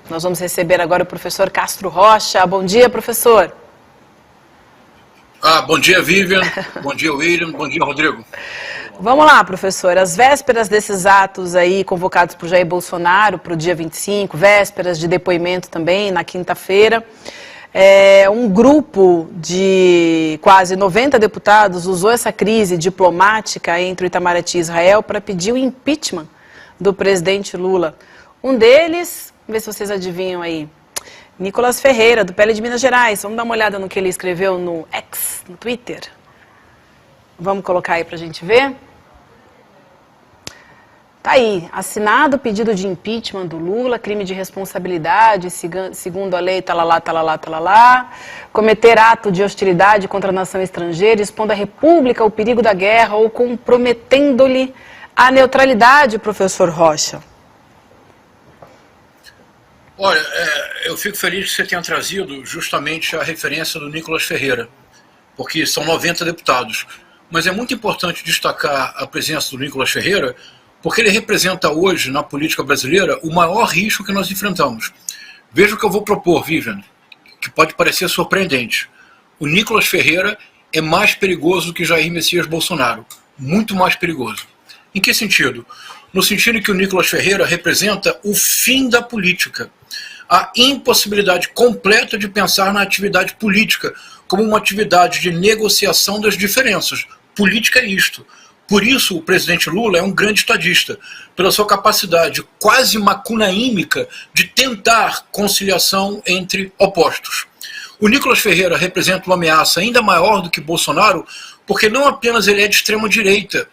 Nós vamos receber agora o professor Castro Rocha. Bom dia, professor. Bom dia, Vivian. Bom dia, William. Bom dia, Rodrigo. Vamos lá, professor. As vésperas desses atos aí convocados por Jair Bolsonaro para o dia 25, vésperas de depoimento também, na quinta-feira, um grupo de quase 90 deputados usou essa crise diplomática entre o Itamaraty e Israel para pedir o impeachment do presidente Lula. Um deles, vamos ver se vocês adivinham aí, Nicolas Ferreira, do PL de Minas Gerais. Vamos dar uma olhada no que ele escreveu no X, no Twitter. Vamos colocar aí para a gente ver. Tá aí, assinado o pedido de impeachment do Lula, crime de responsabilidade, segundo a lei, talalá, cometer ato de hostilidade contra a nação estrangeira, expondo à República o perigo da guerra ou comprometendo-lhe a neutralidade, professor Rocha. Olha, eu fico feliz que você tenha trazido justamente a referência do Nicolas Ferreira, porque são 90 deputados. Mas é muito importante destacar a presença do Nicolas Ferreira, porque ele representa hoje, na política brasileira, o maior risco que nós enfrentamos. Veja o que eu vou propor, Vivian, que pode parecer surpreendente. O Nicolas Ferreira é mais perigoso do que Jair Messias Bolsonaro. Muito mais perigoso. Em que sentido? No sentido que o Nicolas Ferreira representa o fim da política. A impossibilidade completa de pensar na atividade política como uma atividade de negociação das diferenças. Política é isto. Por isso, o presidente Lula é um grande estadista, pela sua capacidade quase macunaímica de tentar conciliação entre opostos. O Nicolas Ferreira representa uma ameaça ainda maior do que Bolsonaro, porque não apenas ele é de extrema-direita,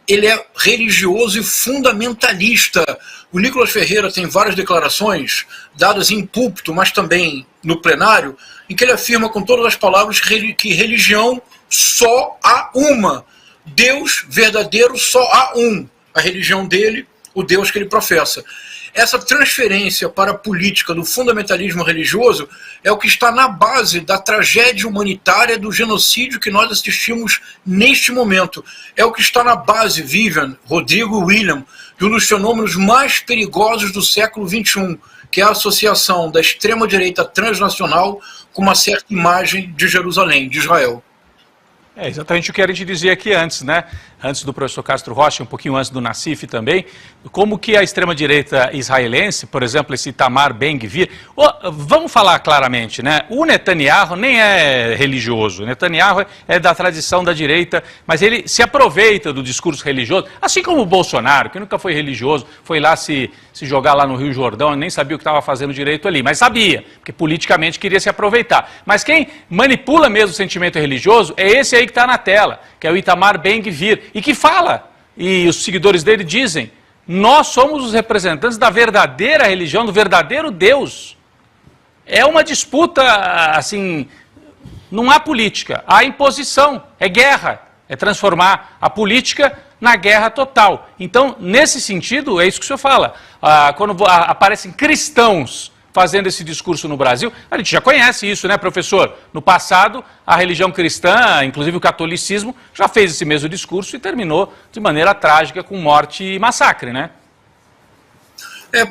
ele é religioso e fundamentalista. O Nicolas Ferreira tem várias declarações, dadas em púlpito, mas também no plenário, em que ele afirma com todas as palavras que religião só há uma. Deus verdadeiro só há um. A religião dele, o Deus que ele professa. Essa transferência para a política do fundamentalismo religioso é o que está na base da tragédia humanitária do genocídio que nós assistimos neste momento. É o que está na base, Vivian, Rodrigo e William, de um dos fenômenos mais perigosos do século XXI, que é a associação da extrema-direita transnacional com uma certa imagem de Jerusalém, de Israel. É exatamente o que a gente dizia aqui antes, né? Antes do professor Castro Rocha, um pouquinho antes do Nassif também, como que a extrema-direita israelense, por exemplo, esse Itamar Ben-Gvir, vamos falar claramente, né? O Netanyahu nem é religioso, o Netanyahu é da tradição da direita, mas ele se aproveita do discurso religioso, assim como o Bolsonaro, que nunca foi religioso, foi lá se jogar lá no Rio Jordão e nem sabia o que estava fazendo direito ali, mas sabia, porque politicamente queria se aproveitar. Mas quem manipula mesmo o sentimento religioso é esse aí que está na tela, que é o Itamar Ben-Gvir, e que fala, e os seguidores dele dizem, nós somos os representantes da verdadeira religião, do verdadeiro Deus. É uma disputa, assim, não há política, há imposição, é guerra, é transformar a política na guerra total. Então, nesse sentido, é isso que o senhor fala, quando aparecem cristãos fazendo esse discurso no Brasil, a gente já conhece isso, né, professor? No passado, a religião cristã, inclusive o catolicismo, já fez esse mesmo discurso e terminou de maneira trágica com morte e massacre, né?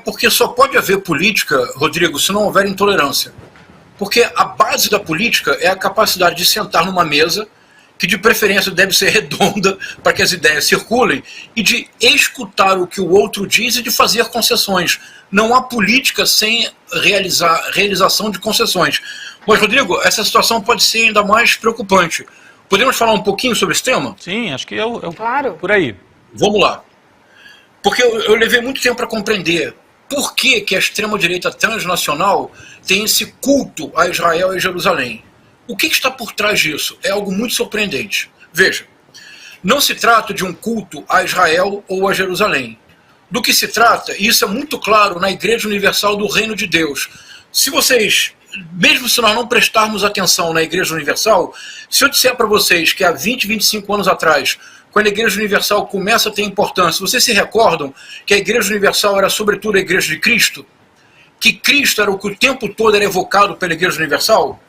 Porque só pode haver política, Rodrigo, se não houver intolerância. Porque a base da política é a capacidade de sentar numa mesa, que de preferência deve ser redonda para que as ideias circulem, e de escutar o que o outro diz e de fazer concessões. Não há política sem realização de concessões. Mas, Rodrigo, essa situação pode ser ainda mais preocupante. Podemos falar um pouquinho sobre esse tema? Sim, acho que claro. Por aí. Vamos lá. Porque eu levei muito tempo para compreender por que a extrema-direita transnacional tem esse culto a Israel e Jerusalém. O que está por trás disso? É algo muito surpreendente. Veja, não se trata de um culto a Israel ou a Jerusalém. Do que se trata, e isso é muito claro na Igreja Universal do Reino de Deus. Se vocês, mesmo se nós não prestarmos atenção na Igreja Universal, se eu disser para vocês que há 20, 25 anos atrás, quando a Igreja Universal começa a ter importância, vocês se recordam que a Igreja Universal era sobretudo a Igreja de Cristo? Que Cristo era o que o tempo todo era evocado pela Igreja Universal?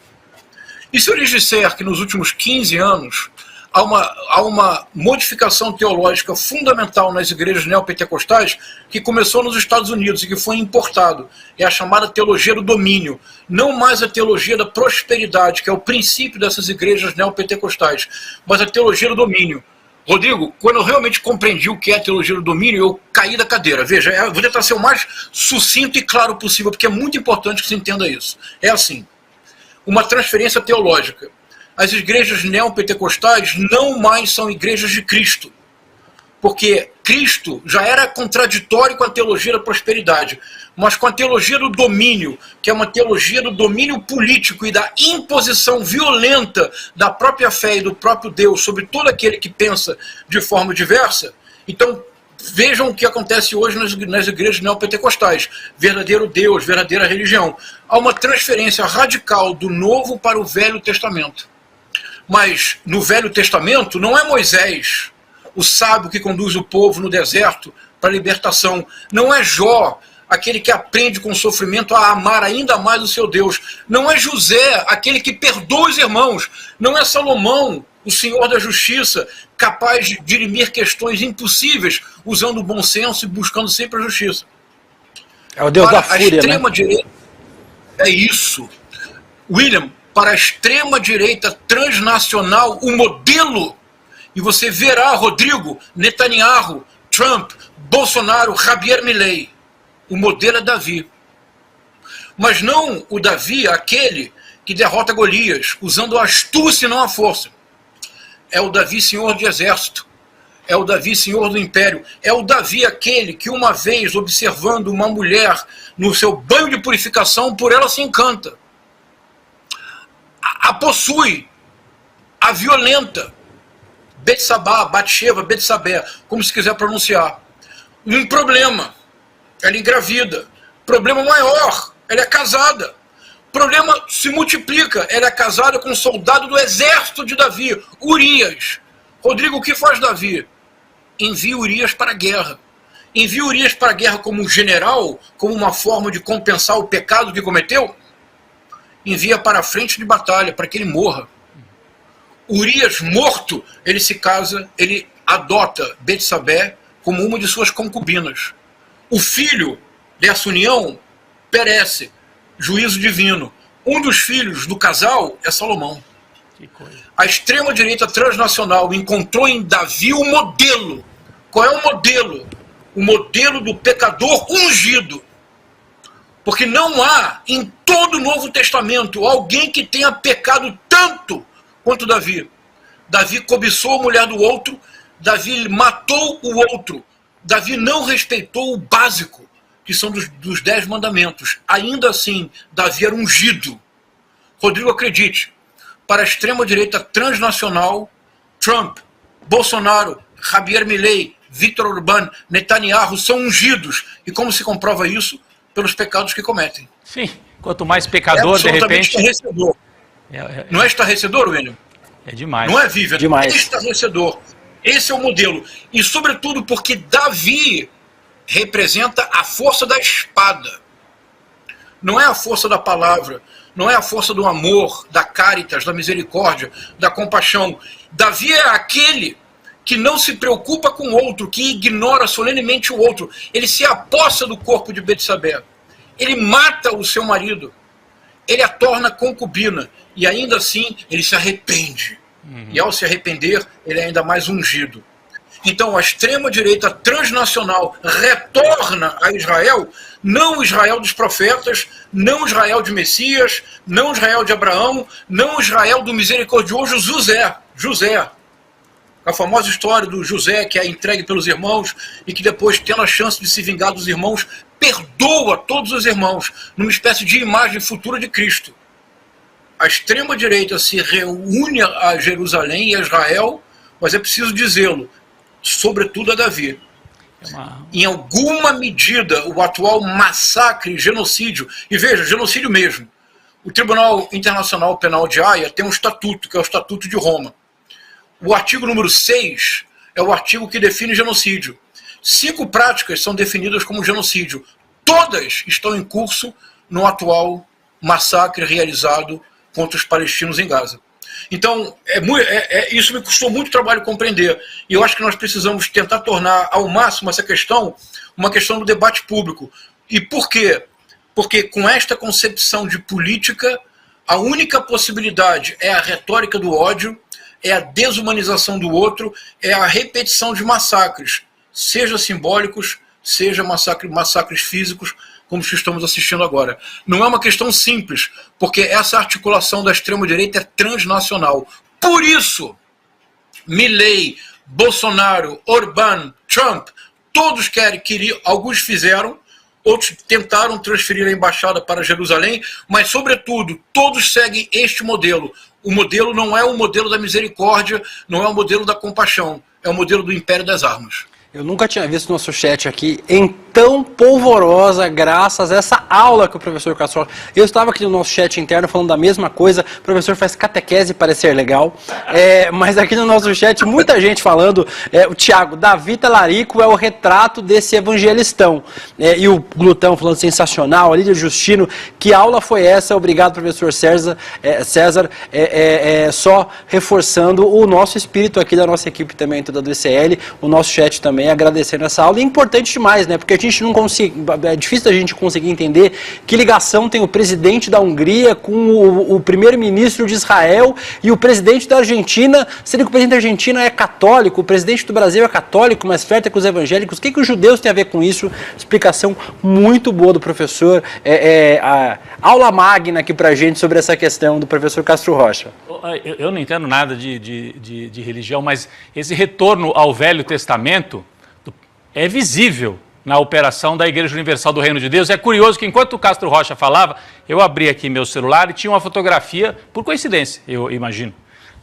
E se eu lhes disser que nos últimos 15 anos há uma modificação teológica fundamental nas igrejas neopentecostais que começou nos Estados Unidos e que foi importado. É a chamada teologia do domínio. Não mais a teologia da prosperidade, que é o princípio dessas igrejas neopentecostais, mas a teologia do domínio. Rodrigo, quando eu realmente compreendi o que é a teologia do domínio, eu caí da cadeira. Veja, eu vou tentar ser o mais sucinto e claro possível, porque é muito importante que se entenda isso. É assim, uma transferência teológica. As igrejas neopentecostais não mais são igrejas de Cristo, porque Cristo já era contraditório com a teologia da prosperidade, mas com a teologia do domínio, que é uma teologia do domínio político e da imposição violenta da própria fé e do próprio Deus sobre todo aquele que pensa de forma diversa. Então, vejam o que acontece hoje nas igrejas neopentecostais. Verdadeiro Deus, verdadeira religião. Há uma transferência radical do Novo para o Velho Testamento. Mas no Velho Testamento não é Moisés, o sábio que conduz o povo no deserto para a libertação. Não é Jó, aquele que aprende com sofrimento a amar ainda mais o seu Deus. Não é José, aquele que perdoa os irmãos. Não é Salomão, o Senhor da Justiça, capaz de dirimir questões impossíveis, usando o bom senso e buscando sempre a justiça. É o Deus para da fúria, a extrema-direita, é isso. William, para a extrema-direita transnacional, o modelo, e você verá, Rodrigo, Netanyahu, Trump, Bolsonaro, Javier Milei, o modelo é Davi. Mas não o Davi, aquele que derrota Golias, usando a astúcia e não a força. É o Davi, senhor de exército. É o Davi, senhor do império. É o Davi, aquele que uma vez, observando uma mulher no seu banho de purificação, por ela se encanta. A possui, a violenta, Betsabá, Batsheva, Betsabé, como se quiser pronunciar. Um problema, ela engravida. Problema maior, ela é casada. Problema se multiplica, ela é casada com um soldado do exército de Davi, Urias. Rodrigo, o que faz Davi? Envia Urias para a guerra. Envia Urias para a guerra como um general, como uma forma de compensar o pecado que cometeu? Envia para a frente de batalha, para que ele morra. Urias morto, ele se casa, ele adota Betsabé como uma de suas concubinas. O filho dessa união perece, juízo divino. Um dos filhos do casal é Salomão. A extrema-direita transnacional encontrou em Davi o modelo. Qual é o modelo? O modelo do pecador ungido. Porque não há em todo o Novo Testamento alguém que tenha pecado tanto quanto Davi. Davi cobiçou a mulher do outro, Davi matou o outro, Davi não respeitou o básico, que são dos 10 mandamentos. Ainda assim, Davi era ungido. Rodrigo, acredite, para a extrema-direita transnacional, Trump, Bolsonaro, Javier Milei, Viktor Orbán, Netanyahu são ungidos. E como se comprova isso? Pelos pecados que cometem. Sim, quanto mais pecador, de repente... Estarrecedor. Não é estarrecedor, William? É demais. Não é, Vivian? Demais. É estarrecedor. Esse é o modelo. E, sobretudo, porque Davi representa a força da espada. Não é a força da palavra, não é a força do amor, da caritas, da misericórdia, da compaixão. Davi é aquele que não se preocupa com o outro, que ignora solenemente o outro. Ele se apossa do corpo de Betsabé. Ele mata o seu marido. Ele a torna concubina. E ainda assim, ele se arrepende. E ao se arrepender, ele é ainda mais ungido. Então, a extrema-direita transnacional retorna a Israel, não o Israel dos profetas, não o Israel de Messias, não o Israel de Abraão, não o Israel do misericordioso José. A famosa história do José que é entregue pelos irmãos e que depois, tendo a chance de se vingar dos irmãos, perdoa todos os irmãos, numa espécie de imagem futura de Cristo. A extrema-direita se reúne a Jerusalém e a Israel, mas é preciso dizê-lo, sobretudo a Davi. Em alguma medida, o atual massacre, genocídio, e veja, genocídio mesmo. O Tribunal Internacional Penal de Haia tem um estatuto, que é o Estatuto de Roma. O artigo número 6 é o artigo que define genocídio. 5 práticas são definidas como genocídio. Todas estão em curso no atual massacre realizado contra os palestinos em Gaza. Então, isso me custou muito trabalho compreender. E eu acho que nós precisamos tentar tornar ao máximo essa questão uma questão do debate público. E por quê? Porque com esta concepção de política, a única possibilidade é a retórica do ódio, é a desumanização do outro, é a repetição de massacres, seja simbólicos, seja massacres físicos, como os que estamos assistindo agora. Não é uma questão simples, porque essa articulação da extrema-direita é transnacional. Por isso, Milei, Bolsonaro, Orbán, Trump, todos queriam, alguns fizeram, outros tentaram transferir a embaixada para Jerusalém, mas, sobretudo, todos seguem este modelo. O modelo não é o modelo da misericórdia, não é o modelo da compaixão, é o modelo do império das armas. Eu nunca tinha visto nosso chat aqui em tão polvorosa, graças a essa aula que o professor Castro Rocha... Eu estava aqui no nosso chat interno falando da mesma coisa, o professor faz catequese parecer legal, mas aqui no nosso chat muita gente falando, o Tiago, Davi Talarico é o retrato desse evangelistão, e o Glutão falando sensacional, a Lídia Justino, que aula foi essa? Obrigado, professor César, só reforçando o nosso espírito aqui da nossa equipe também, toda do ICL, o nosso chat também, agradecendo essa aula, e é importante demais, né? Porque a gente não consegue, é difícil a gente conseguir entender que ligação tem o presidente da Hungria com o primeiro-ministro de Israel e o presidente da Argentina, sendo que o presidente da Argentina é católico, o presidente do Brasil é católico, mas flerta com os evangélicos. O que os judeus têm a ver com isso? Explicação muito boa do professor, a aula magna aqui pra gente sobre essa questão do professor Castro Rocha. Eu não entendo nada de religião, mas esse retorno ao Velho Testamento é visível na operação da Igreja Universal do Reino de Deus. É curioso que enquanto o Castro Rocha falava, eu abri aqui meu celular e tinha uma fotografia, por coincidência, eu imagino,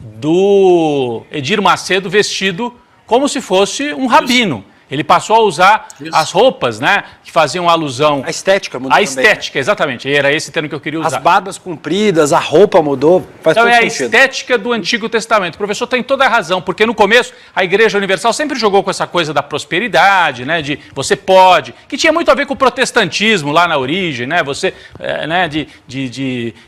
do Edir Macedo vestido como se fosse um rabino. Ele passou a usar as roupas, né, que faziam alusão... A estética mudou também. A estética, exatamente. Era esse termo que eu queria usar. As barbas compridas, a roupa mudou, faz então todo é sentido. A estética do Antigo Testamento. O professor tem toda a razão, porque no começo a Igreja Universal sempre jogou com essa coisa da prosperidade, né, de você pode, que tinha muito a ver com o protestantismo lá na origem, né, você, né,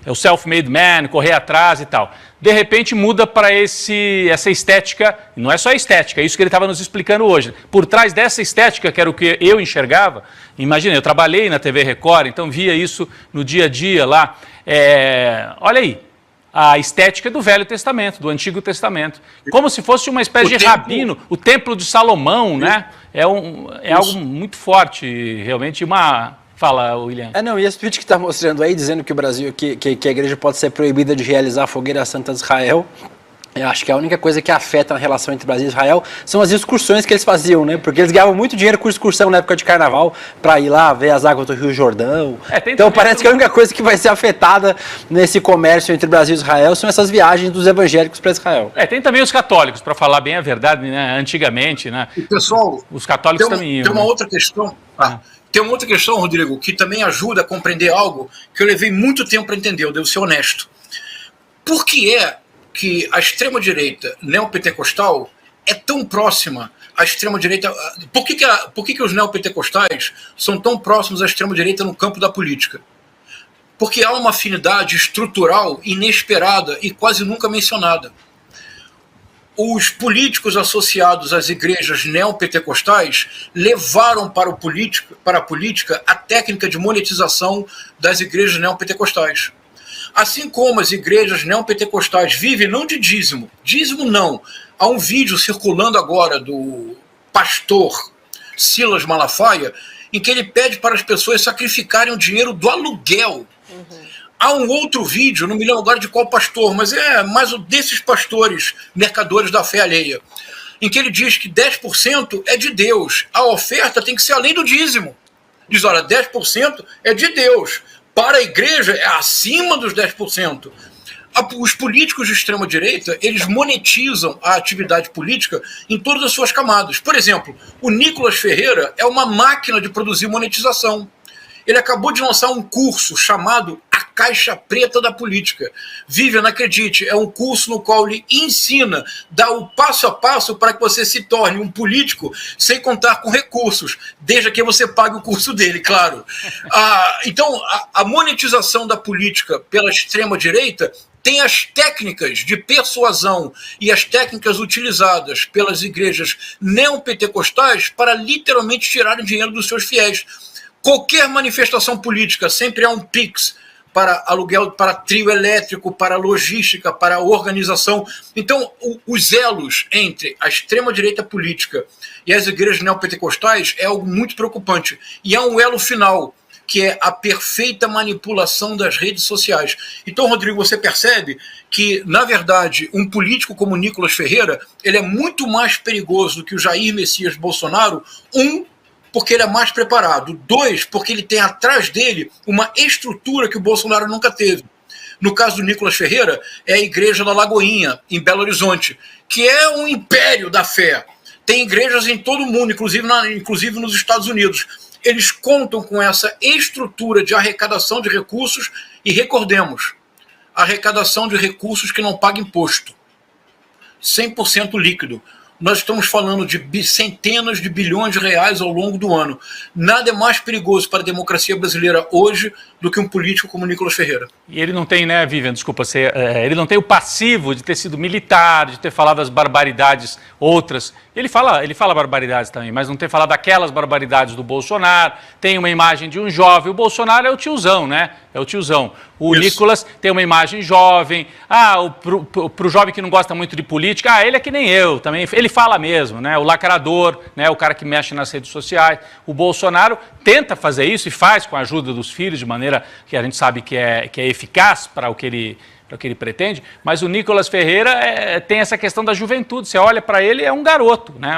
o self-made man, correr atrás e tal. De repente muda para essa estética, não é só a estética, é isso que ele estava nos explicando hoje. Por trás dessa estética, que era o que eu enxergava, imagina, eu trabalhei na TV Record, então via isso no dia a dia lá. Olha aí, a estética do Velho Testamento, do Antigo Testamento. Como se fosse uma espécie de rabino, o Templo de Salomão, né? É algo muito forte, realmente uma... Fala, William. Não, e esse tweet que está mostrando aí, dizendo que o Brasil, que a igreja pode ser proibida de realizar a fogueira santa de Israel, eu acho que a única coisa que afeta a relação entre Brasil e Israel são as excursões que eles faziam, né? Porque eles ganhavam muito dinheiro com excursão na época de carnaval para ir lá ver as águas do Rio Jordão. Então parece que a única coisa que vai ser afetada nesse comércio entre Brasil e Israel são essas viagens dos evangélicos para Israel. Tem também os católicos, para falar bem a verdade, né? Antigamente, né? E, pessoal, os católicos também iam. Tem uma outra questão. Tem uma outra questão, Rodrigo, que também ajuda a compreender algo que eu levei muito tempo para entender, eu devo ser honesto. Por que é que a extrema-direita neopentecostal é tão próxima à extrema-direita... Por que os neopentecostais são tão próximos à extrema-direita no campo da política? Porque há uma afinidade estrutural inesperada e quase nunca mencionada. Os políticos associados às igrejas neopentecostais levaram para a política a técnica de monetização das igrejas neopentecostais. Assim como as igrejas neopentecostais vivem não de dízimo não. Há um vídeo circulando agora do pastor Silas Malafaia, em que ele pede para as pessoas sacrificarem o dinheiro do aluguel. Há um outro vídeo, não me lembro agora de qual pastor, mas é mais um desses pastores mercadores da fé alheia, em que ele diz que 10% é de Deus, a oferta tem que ser além do dízimo. Diz, olha, 10% é de Deus, para a igreja é acima dos 10%. Os políticos de extrema-direita, eles monetizam a atividade política em todas as suas camadas. Por exemplo, o Nicolas Ferreira é uma máquina de produzir monetização. Ele acabou de lançar um curso chamado A Caixa Preta da Política. Vivian, acredite, é um curso no qual ele ensina, dá o passo a passo para que você se torne um político sem contar com recursos, desde que você pague o curso dele, claro. Então, a monetização da política pela extrema-direita tem as técnicas de persuasão e as técnicas utilizadas pelas igrejas neopentecostais para literalmente tirarem dinheiro dos seus fiéis. Qualquer manifestação política sempre há um PIX para aluguel, para trio elétrico, para logística, para organização. Então, os elos entre a extrema-direita política e as igrejas neopentecostais é algo muito preocupante. E há um elo final, que é a perfeita manipulação das redes sociais. Então, Rodrigo, você percebe que, na verdade, um político como Nicolas Ferreira, ele é muito mais perigoso do que o Jair Messias Bolsonaro, porque ele é mais preparado. 2, porque ele tem atrás dele uma estrutura que o Bolsonaro nunca teve. No caso do Nicolas Ferreira, é a Igreja da Lagoinha, em Belo Horizonte, que é um império da fé. Tem igrejas em todo o mundo, inclusive nos Estados Unidos. Eles contam com essa estrutura de arrecadação de recursos e, recordemos, arrecadação de recursos que não paga imposto. 100% líquido. Nós estamos falando de centenas de bilhões de reais ao longo do ano. Nada é mais perigoso para a democracia brasileira hoje do que um político como Nicolas Ferreira. E ele não tem, né, Vivian, desculpa, ele não tem o passivo de ter sido militar, de ter falado as barbaridades outras. Ele fala barbaridades também, mas não ter falado aquelas barbaridades do Bolsonaro. Tem uma imagem de um jovem. O Bolsonaro é o tiozão, né? É o tiozão. O Isso. Nicolas tem uma imagem jovem. Pro jovem que não gosta muito de política, ele é que nem eu também. Ele fala mesmo, né? O lacrador, né? O cara que mexe nas redes sociais. O Bolsonaro tenta fazer isso e faz com a ajuda dos filhos, de maneira que a gente sabe que é eficaz para o que ele pretende, mas o Nicolas Ferreira tem essa questão da juventude. Você olha para ele, é um garoto, né?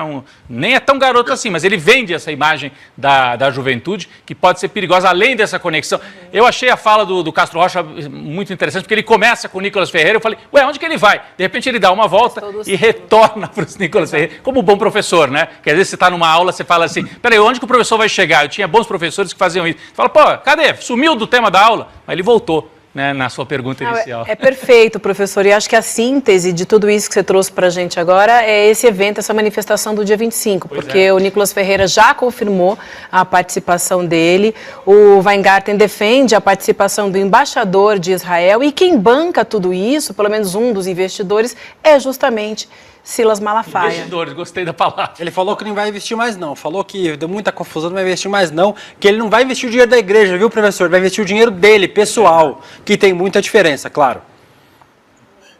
Nem é tão garoto assim, mas ele vende essa imagem da juventude, que pode ser perigosa, além dessa conexão. Eu achei a fala do Castro Rocha muito interessante, porque ele começa com o Nicolas Ferreira, eu falei, onde que ele vai? De repente ele dá uma volta e retorna para o Nicolas Ferreira, como um bom professor, né? Que às vezes você está numa aula, você fala assim, peraí, onde que o professor vai chegar? Eu tinha bons professores que faziam isso. Você fala, cadê? Sumiu do tema da aula? Mas ele voltou. Né, na sua pergunta inicial. É perfeito, professor, e acho que a síntese de tudo isso que você trouxe para a gente agora é esse evento, essa manifestação do dia 25, porque o Nicolas Ferreira já confirmou a participação dele, o Weingarten defende a participação do embaixador de Israel, e quem banca tudo isso, pelo menos um dos investidores, é justamente Silas Malafaia. Investidores, gostei da palavra. Ele falou que não vai investir mais não, falou que deu muita confusão, não vai investir mais não, que ele não vai investir o dinheiro da igreja, viu, professor? Vai investir o dinheiro dele, pessoal, que tem muita diferença, claro.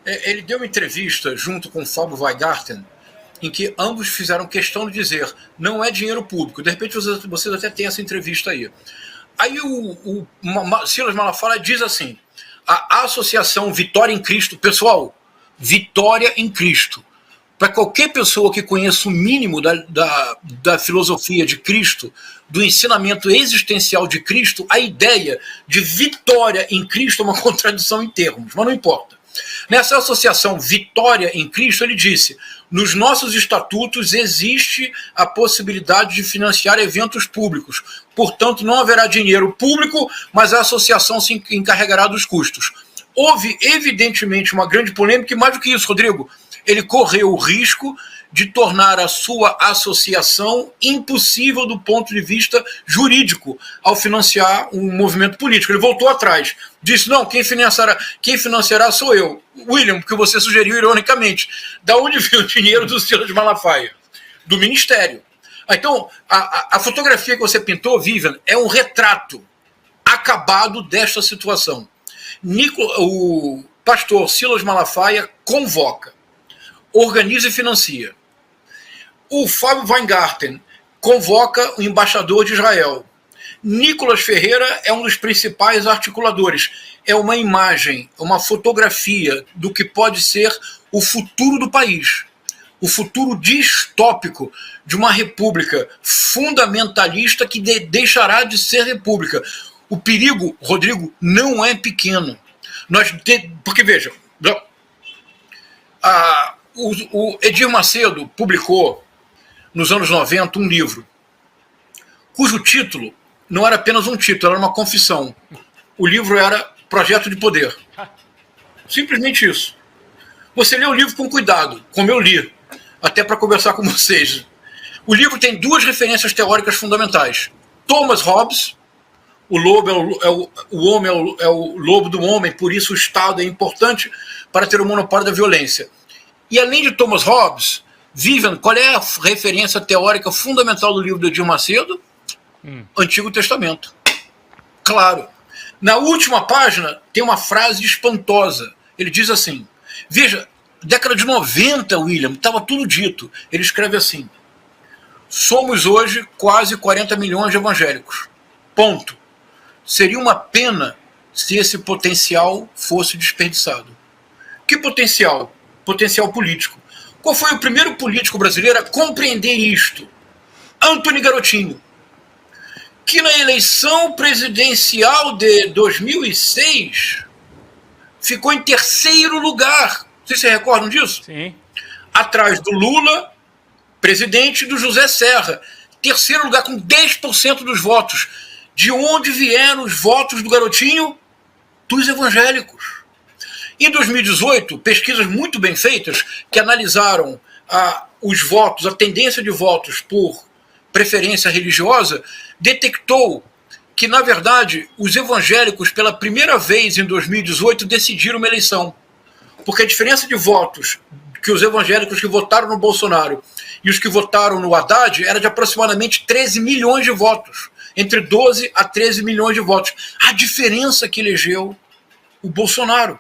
Ele deu uma entrevista junto com o Fábio Weingarten, em que ambos fizeram questão de dizer, não é dinheiro público. De repente vocês até têm essa entrevista aí. Aí o Silas Malafaia diz assim, a associação Vitória em Cristo, pessoal, Vitória em Cristo. Para qualquer pessoa que conheça o mínimo da filosofia de Cristo, do ensinamento existencial de Cristo, a ideia de vitória em Cristo é uma contradição em termos, mas não importa. Nessa associação Vitória em Cristo, ele disse, nos nossos estatutos existe a possibilidade de financiar eventos públicos, portanto não haverá dinheiro público, mas a associação se encarregará dos custos. Houve, evidentemente, uma grande polêmica, e mais do que isso, Rodrigo, ele correu o risco de tornar a sua associação impossível do ponto de vista jurídico ao financiar um movimento político. Ele voltou atrás, disse, não, quem financiará sou eu. William, que você sugeriu ironicamente, da onde veio o dinheiro do Silas Malafaia? Do Ministério. Então, a fotografia que você pintou, Vivian, é um retrato acabado desta situação. O pastor Silas Malafaia convoca, organiza e financia. O Fábio Weingarten convoca o embaixador de Israel. Nicolas Ferreira é um dos principais articuladores. É uma imagem, uma fotografia do que pode ser o futuro do país. O futuro distópico de uma república fundamentalista que deixará de ser república. O perigo, Rodrigo, não é pequeno. Porque, veja, o Edir Macedo publicou, nos anos 90, um livro, cujo título não era apenas um título, era uma confissão. O livro era Projeto de Poder. Simplesmente isso. Você lê o livro com cuidado, como eu li, até para conversar com vocês. O livro tem duas referências teóricas fundamentais. Thomas Hobbes, o lobo o homem é o lobo do homem, por isso o Estado é importante para ter o monopólio da violência. E além de Thomas Hobbes, Vivian, qual é a referência teórica fundamental do livro do Edir Macedo? Antigo Testamento. Claro. Na última página tem uma frase espantosa. Ele diz assim, veja, década de 90, William, estava tudo dito. Ele escreve assim, somos hoje quase 40 milhões de evangélicos. Ponto. Seria uma pena se esse potencial fosse desperdiçado. Que potencial? Potencial político. Qual foi o primeiro político brasileiro a compreender isto? Antony Garotinho, que na eleição presidencial de 2006 ficou em terceiro lugar. Vocês se recordam disso? Sim. Atrás do Lula, presidente, e do José Serra. Terceiro lugar com 10% dos votos. De onde vieram os votos do Garotinho? Dos evangélicos. Em 2018, pesquisas muito bem feitas, que analisaram os votos, a tendência de votos por preferência religiosa, detectou que, na verdade, os evangélicos, pela primeira vez em 2018, decidiram uma eleição. Porque a diferença de votos que os evangélicos que votaram no Bolsonaro e os que votaram no Haddad era de aproximadamente 13 milhões de votos. Entre 12 a 13 milhões de votos. A diferença que elegeu o Bolsonaro.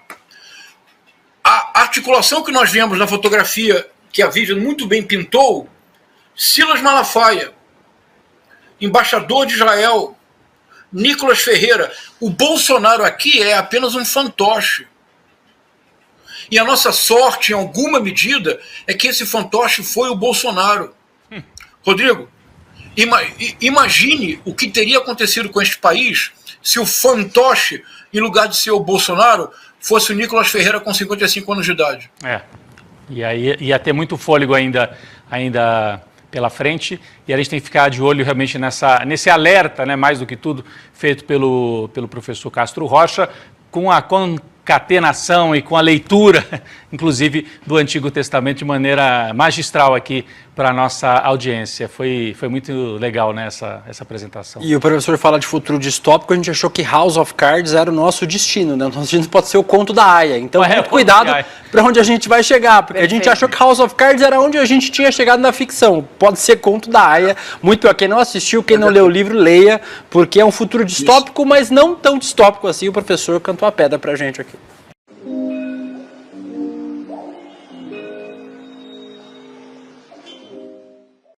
A articulação que nós vemos na fotografia, que a Vivian muito bem pintou, Silas Malafaia, embaixador de Israel, Nicolas Ferreira, o Bolsonaro aqui é apenas um fantoche. E a nossa sorte, em alguma medida, é que esse fantoche foi o Bolsonaro. Rodrigo, imagine o que teria acontecido com este país se o fantoche, em lugar de ser o Bolsonaro, fosse o Nicolas Ferreira com 55 anos de idade. E aí ia ter muito fôlego ainda pela frente, e a gente tem que ficar de olho realmente nesse alerta, né, mais do que tudo, feito pelo professor Castro Rocha, com a concatenação e com a leitura, inclusive, do Antigo Testamento de maneira magistral aqui para a nossa audiência. Foi muito legal, né, essa apresentação. E o professor fala de futuro distópico, a gente achou que House of Cards era o nosso destino, né? O nosso destino pode ser o conto da Aya. Então, muito cuidado para onde a gente vai chegar, porque a gente achou que House of Cards era onde a gente tinha chegado na ficção. Pode ser conto da Aya. Muito pior. Quem não assistiu, quem não leu o livro, leia, porque é um futuro distópico, mas não tão distópico assim. O professor cantou a pedra para a gente aqui.